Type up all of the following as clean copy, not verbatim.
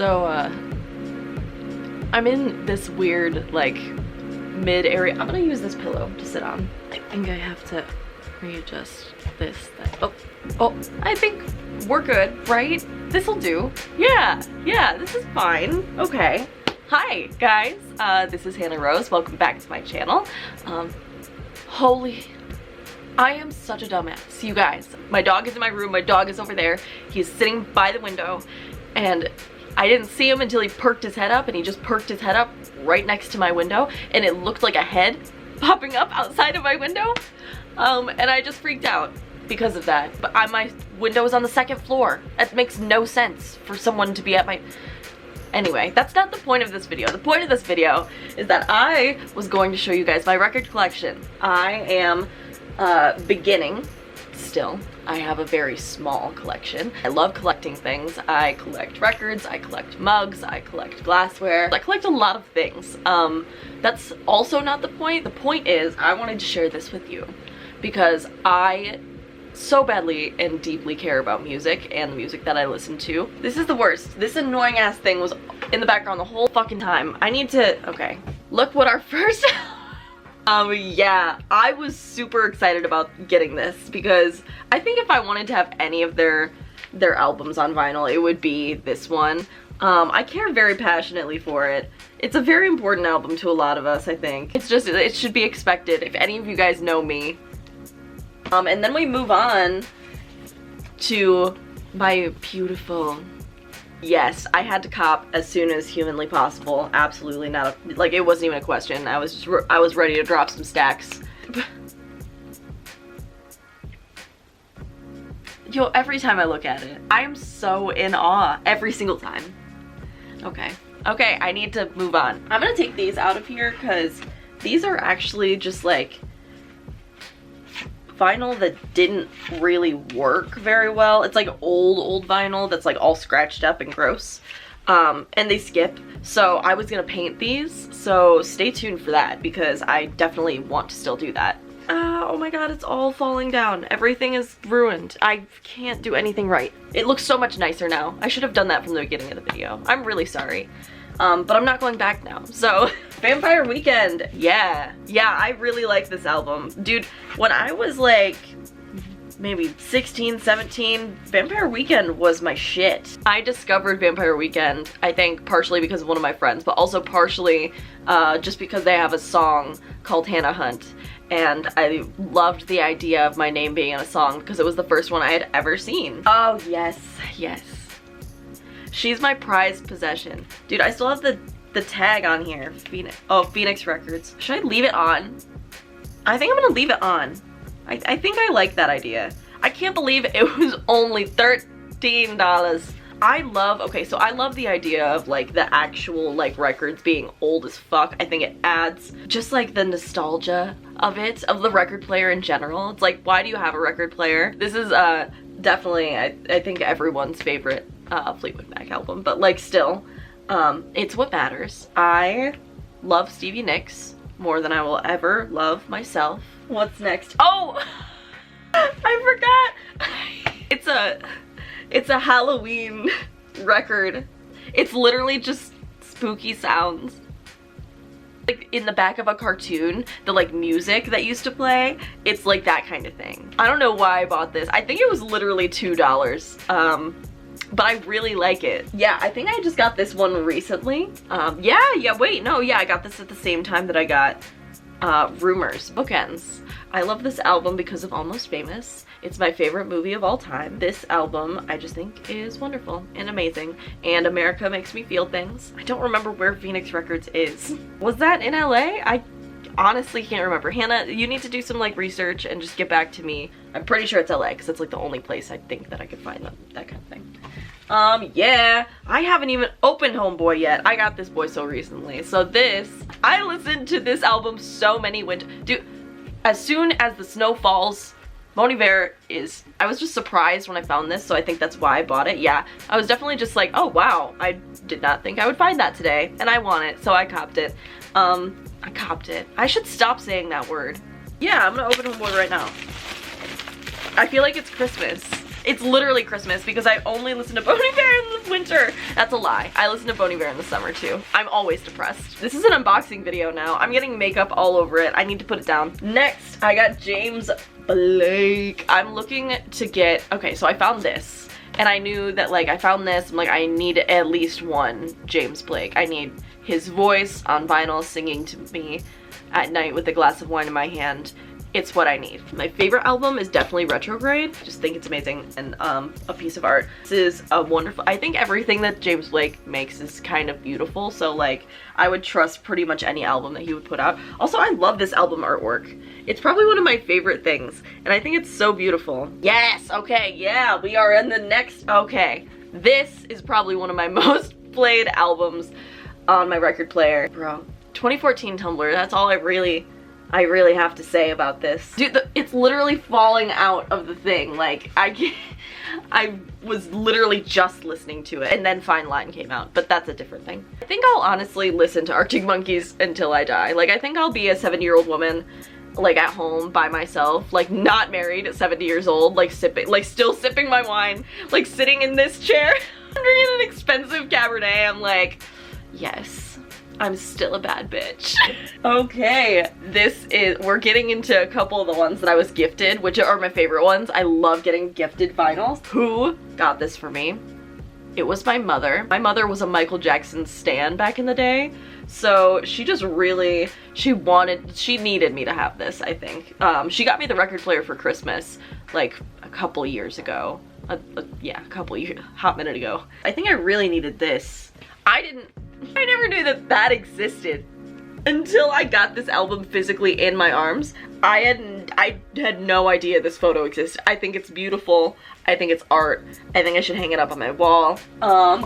So, I'm in this weird, like, mid area. I'm gonna use this pillow to sit on. I think I have to readjust this thing. Oh, I think we're good, right? This'll do. Yeah, this is fine. Okay. Hi, guys. This is Hannah Rose. Welcome back to my channel. I am such a dumbass, you guys. My dog is in my room. My dog is over there. He's sitting by the window, and I didn't see him until he perked his head up, and he just perked his head up right next to my window, and it looked like a head popping up outside of my window. And I just freaked out because of that. But my window is on the second floor. That makes no sense for someone to be at my... Anyway, that's not the point of this video. The point of this video is that I was going to show you guys my record collection. I am beginning still. I have a very small collection. I love collecting things. I collect records, I collect mugs, I collect glassware. I collect a lot of things. That's also not the point. The point is I wanted to share this with you because I so badly and deeply care about music and the music that I listen to. This is the worst. This annoying ass thing was in the background the whole fucking time. I need to, okay. Look what our first yeah, I was super excited about getting this because I think if I wanted to have any of their albums on vinyl, it would be this one. I care very passionately for it. It's a very important album to a lot of us, I think. It's just, it should be expected if any of you guys know me. And then we move on to my beautiful... Yes, I had to cop as soon as humanly possible. Absolutely not a, like, it wasn't even a question. I was ready to drop some stacks. Yo, every time I look at it, I am so in awe every single time. Okay, I need to move on. I'm gonna take these out of here because these are actually just like vinyl that didn't really work very well. It's like old vinyl that's like all scratched up and gross. And they skip. So I was gonna paint these, so stay tuned for that because I definitely want to still do that. Oh my god, it's all falling down. Everything is ruined. I can't do anything right. It looks so much nicer now. I should have done that from the beginning of the video. I'm really sorry. But I'm not going back now. So, Vampire Weekend. Yeah, I really like this album. Dude, when I was like, maybe 16, 17, Vampire Weekend was my shit. I discovered Vampire Weekend, I think partially because of one of my friends, but also partially just because they have a song called Hannah Hunt. And I loved the idea of my name being in a song because it was the first one I had ever seen. Oh, yes. She's my prized possession. Dude, I still have the tag on here. Phoenix Records. Should I leave it on? I think I'm gonna leave it on. I think I like that idea. I can't believe it was only $13. I love the idea of like the actual like records being old as fuck. I think it adds just like the nostalgia of it, of the record player in general. It's like, why do you have a record player? This is definitely, I think everyone's favorite Fleetwood Mac album, but like still, it's what matters. I love Stevie Nicks more than I will ever love myself. What's next? Oh, I forgot. It's a Halloween record. It's literally just spooky sounds. Like in the back of a cartoon, the like music that used to play, it's like that kind of thing. I don't know why I bought this. I think it was literally $2. But I really like it. Yeah, I think I just got this one recently. I got this at the same time that I got Rumors, Bookends. I love this album because of Almost Famous. It's my favorite movie of all time. This album I just think is wonderful and amazing. And America Makes Me Feel Things. I don't remember where Phoenix Records is. Was that in LA? I honestly can't remember. Hannah, you need to do some like research and just get back to me. I'm pretty sure it's LA because it's like the only place I think that I could find that kind of thing. Yeah, I haven't even opened Homeboy yet. I got this boy so recently. So I listened to this album so many dude, as soon as the snow falls, Bon Iver is, I was just surprised when I found this, so I think that's why I bought it. Yeah, I was definitely just like, oh wow, I did not think I would find that today, and I want it, so I copped it. I should stop saying that word. Yeah, I'm gonna open Homeboy right now. I feel like it's Christmas. It's literally Christmas because I only listen to Bon Iver in the winter. That's a lie. I listen to Bon Iver in the summer too. I'm always depressed. This is an unboxing video now. I'm getting makeup all over it. I need to put it down. Next, I got James Blake. I'm looking to get, okay, so I found this. And I knew that, like, I found this, I'm like, I need at least one James Blake. I need his voice on vinyl singing to me at night with a glass of wine in my hand. It's what I need. My favorite album is definitely Retrograde. Just think it's amazing and a piece of art. This is a wonderful, I think everything that James Blake makes is kind of beautiful. So like, I would trust pretty much any album that he would put out. Also, I love this album artwork. It's probably one of my favorite things. And I think it's so beautiful. Yes, okay, yeah, we are in the next, okay. This is probably one of my most played albums on my record player. Bro, 2014 Tumblr, that's all I really have to say about this. Dude, it's literally falling out of the thing. Like, I was literally just listening to it, and then Fine Line came out, but that's a different thing. I think I'll honestly listen to Arctic Monkeys until I die. Like, I think I'll be a 70-year-old woman, like, at home by myself, like, not married at 70 years old, like, still sipping my wine, like, sitting in this chair, drinking an expensive Cabernet. I'm like, yes. I'm still a bad bitch. Okay, we're getting into a couple of the ones that I was gifted, which are my favorite ones. I love getting gifted vinyls. Who got this for me? It was my mother. My mother was a Michael Jackson stan back in the day. So she just really, she needed me to have this, I think. She got me the record player for Christmas, like a couple years ago. Yeah, a couple years, hot minute ago. I think I really needed this. I never knew that that existed until I got this album physically in my arms. I had no idea this photo existed. I think it's beautiful. I think it's art. I think I should hang it up on my wall.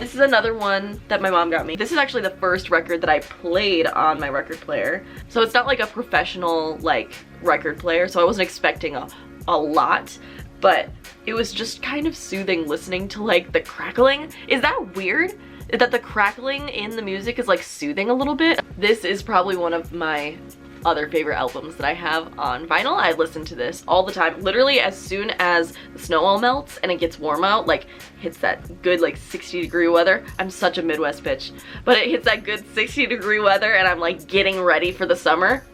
This is another one that my mom got me. This is actually the first record that I played on my record player. So it's not like a professional, like, record player, so I wasn't expecting a lot, but it was just kind of soothing listening to, like, the crackling. Is that weird? That the crackling in the music is like soothing a little bit. This is probably one of my other favorite albums that I have on vinyl. I listen to this all the time. Literally as soon as the snow all melts and it gets warm out, like hits that good like 60-degree weather. I'm such a Midwest bitch, but it hits that good 60-degree weather and I'm like getting ready for the summer.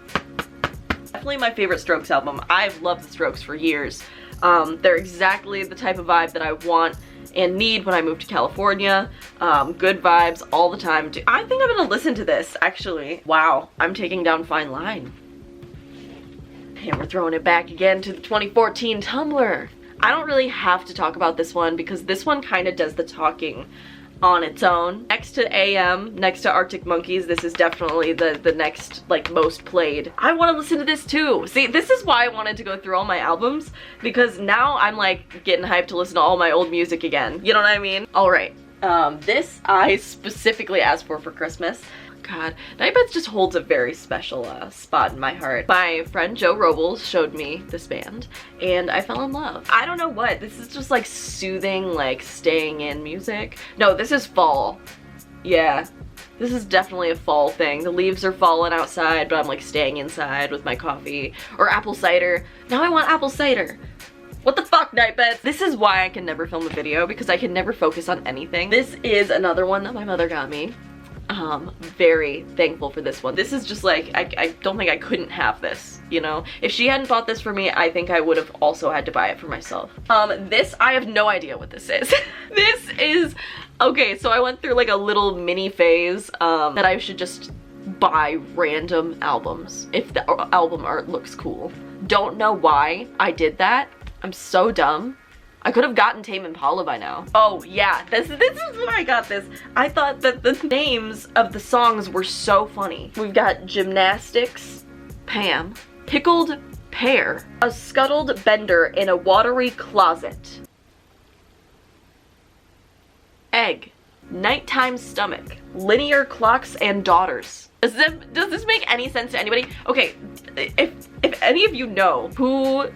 Definitely my favorite Strokes album. I've loved the Strokes for years. They're exactly the type of vibe that I want and need when I move to California. Good vibes all the time. I think I'm gonna listen to this, actually. Wow, I'm taking down Fine Line. And we're throwing it back again to the 2014 Tumblr. I don't really have to talk about this one because this one kind of does the talking on its own. Next to AM, next to Arctic Monkeys, this is definitely the next, like, most played. I want to listen to this too. See, this is why I wanted to go through all my albums, because now I'm like getting hyped to listen to all my old music again. You know what I mean? All right. This I specifically asked for Christmas. God, Nightbeds just holds a very special spot in my heart. My friend Joe Robles showed me this band and I fell in love. I don't know what, this is just like soothing, like staying in music. No, this is fall. Yeah, this is definitely a fall thing. The leaves are falling outside, but I'm like staying inside with my coffee or apple cider. Now I want apple cider. What the fuck, Nightbeds? This is why I can never film a video, because I can never focus on anything. This is another one that my mother got me. Very thankful for this one. This is just like, I don't think I couldn't have this, you know? If she hadn't bought this for me, I think I would have also had to buy it for myself. This, I have no idea what this is. This is, okay, so I went through like a little mini phase, that I should just buy random albums if the album art looks cool. Don't know why I did that. I'm so dumb. I could have gotten Tame Impala by now. Oh yeah, this is why I got this. I thought that the names of the songs were so funny. We've got Gymnastics, Pam, Pickled Pear, A Scuttled Bender in a Watery Closet, Egg, Nighttime Stomach, Linear Clocks and Daughters. Does this make any sense to anybody? Okay, if any of you know who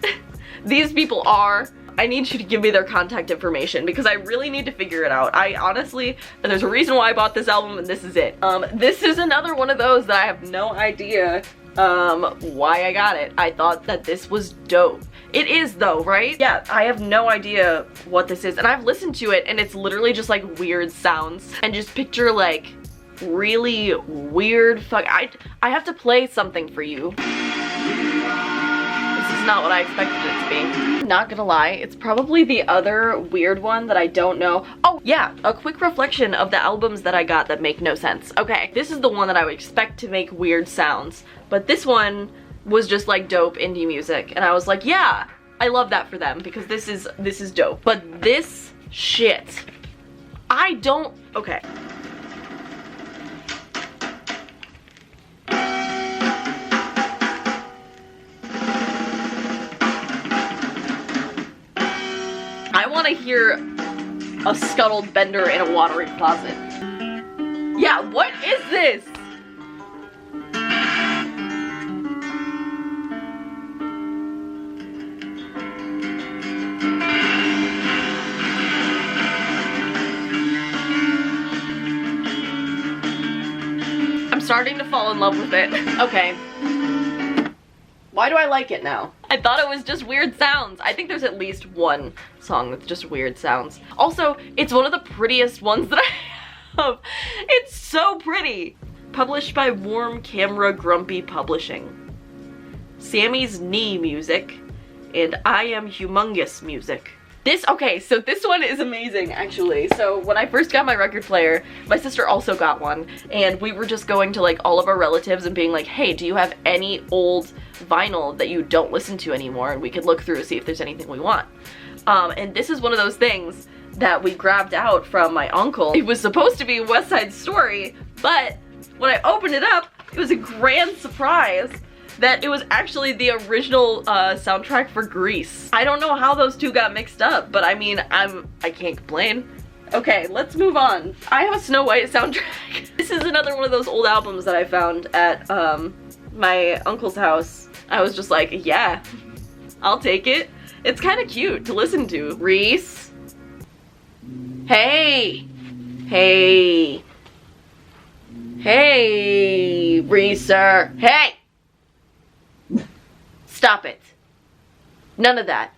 these people are, I need you to give me their contact information because I really need to figure it out. I honestly, there's a reason why I bought this album and this is it. This is another one of those that I have no idea why I got it. I thought that this was dope. It is though, right? Yeah, I have no idea what this is, and I've listened to it and it's literally just like weird sounds. And just picture like really weird I have to play something for you. This is not what I expected it to be. Not gonna lie, it's probably the other weird one that I don't know. Oh yeah, a quick reflection of the albums that I got that make no sense. Okay, this is the one that I would expect to make weird sounds, but this one was just like dope indie music, and I was like, yeah, I love that for them because this is dope. But this shit, I don't, okay. I want to hear a scuttled bender in a watering closet. Yeah, what is this? I'm starting to fall in love with it. Okay. Why do I like it now? I thought it was just weird sounds. I think there's at least one song that's just weird sounds. Also, it's one of the prettiest ones that I have. It's so pretty. Published by Warm Camera Grumpy Publishing. Sammy's Knee Music and I Am Humongous Music. Okay, so this one is amazing actually. So when I first got my record player, my sister also got one, and we were just going to like all of our relatives and being like, hey, do you have any old vinyl that you don't listen to anymore? And we could look through and see if there's anything we want. And this is one of those things that we grabbed out from my uncle. It was supposed to be West Side Story, but when I opened it up, it was a grand surprise that it was actually the original soundtrack for Grease. I don't know how those two got mixed up, but I mean, I can't complain. Okay, let's move on. I have a Snow White soundtrack. This is another one of those old albums that I found at my uncle's house. I was just like, yeah, I'll take it. It's kind of cute to listen to. Reese. Hey. Hey. Hey, Reeser. Hey. Stop it. None of that.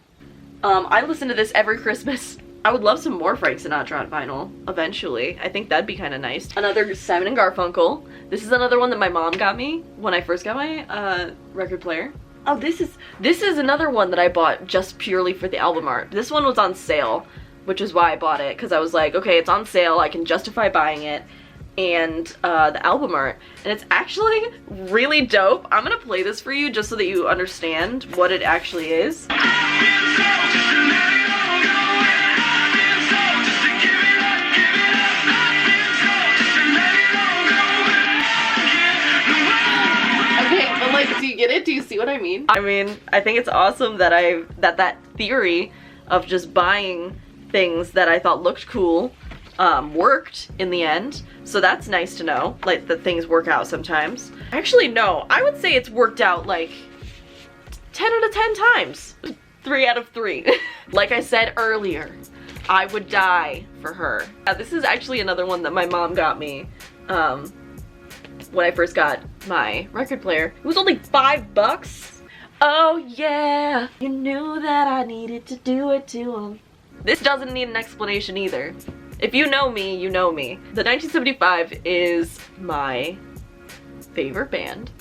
I listen to this every Christmas. I would love some more Frank Sinatra on vinyl eventually. I think that'd be kind of nice. Another Simon and Garfunkel. This is another one that my mom got me when I first got my record player. Oh, this is another one that I bought just purely for the album art. This one was on sale, which is why I bought it, because I was like, okay, it's on sale, I can justify buying it. And the album art, and it's actually really dope. I'm gonna play this for you just so that you understand what it actually is. Okay, but like, do you get it? Do you see what I mean? I mean, I think it's awesome that that theory of just buying things that I thought looked cool worked in the end. So that's nice to know, like, that things work out sometimes. Actually, no, I would say it's worked out like 10 out of 10 times. 3 out of 3. Like I said earlier, I would die for her. This is actually another one that my mom got me when I first got my record player. It was only $5. Oh yeah, you knew that I needed to do it to him. This doesn't need an explanation either. If you know me, you know me. The 1975 is my favorite band.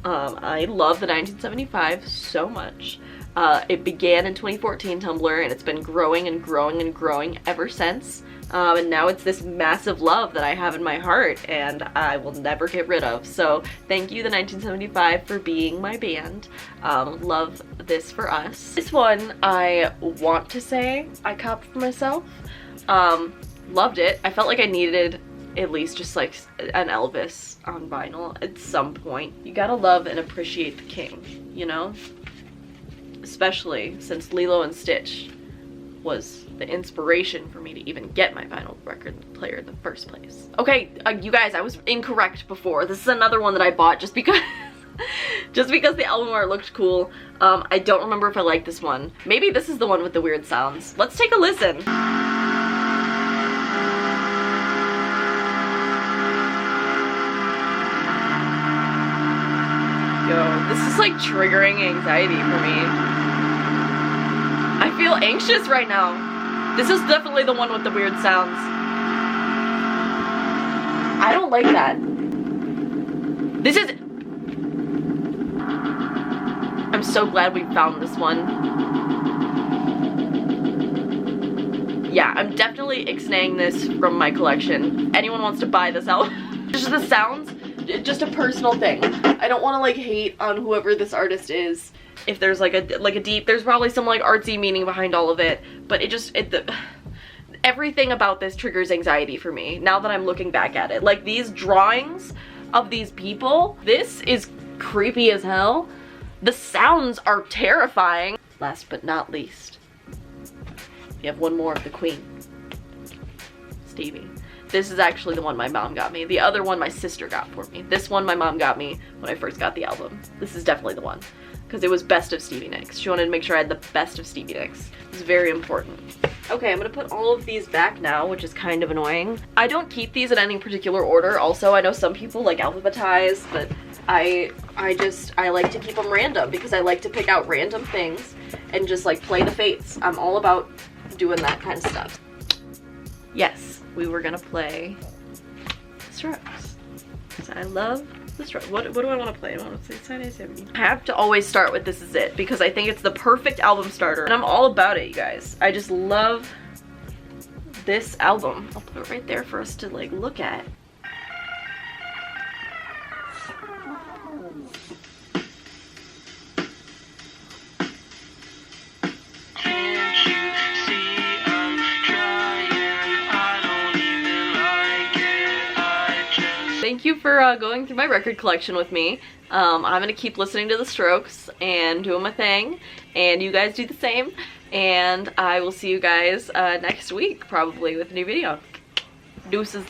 I love the 1975 so much. It began in 2014 Tumblr, and it's been growing and growing and growing ever since. And now it's this massive love that I have in my heart, and I will never get rid of. So thank you, the 1975, for being my band. Love this for us. This one I want to say I copped for myself. Loved it. I felt like I needed at least just like an Elvis on vinyl at some point. You gotta love and appreciate the king, you know? Especially since Lilo and Stitch was the inspiration for me to even get my vinyl record player in the first place. Okay, you guys, I was incorrect before. This is another one that I bought just because the album art looked cool. I don't remember if I like this one. Maybe this is the one with the weird sounds. Let's take a listen. Yo, this is like triggering anxiety for me. feel anxious right now. This is definitely the one with the weird sounds. I don't like that. This is... I'm so glad we found this one. Yeah, I'm definitely ixnaying this from my collection. Anyone wants to buy this album? Just the sounds, just a personal thing. I don't want to like hate on whoever this artist is. If there's like a deep, there's probably some like artsy meaning behind all of it, but everything about this triggers anxiety for me now that I'm looking back at it. Like these drawings of these people, this is creepy as hell. The sounds are terrifying. Last but not least, we have one more of the queen, Stevie. This is actually the one my mom got me. The other one my sister got for me. This one my mom got me when I first got the album. This is definitely the one, because it was best of Stevie Nicks. She wanted to make sure I had the best of Stevie Nicks. It's very important. Okay, I'm gonna put all of these back now, which is kind of annoying. I don't keep these in any particular order. Also, I know some people like alphabetize, but I like to keep them random because I like to pick out random things and just like play the fates. I'm all about doing that kind of stuff. Yes, we were gonna play Strokes. So I love the Strokes. What do I want to play? I want to play Saturday 70. I have to always start with This Is It because I think it's the perfect album starter and I'm all about it, you guys. I just love this album. I'll put it right there for us to like look at. Thank you for going through my record collection with me. I'm gonna keep listening to the Strokes and doing my thing, and you guys do the same, and I will see you guys next week probably with a new video. Deuces.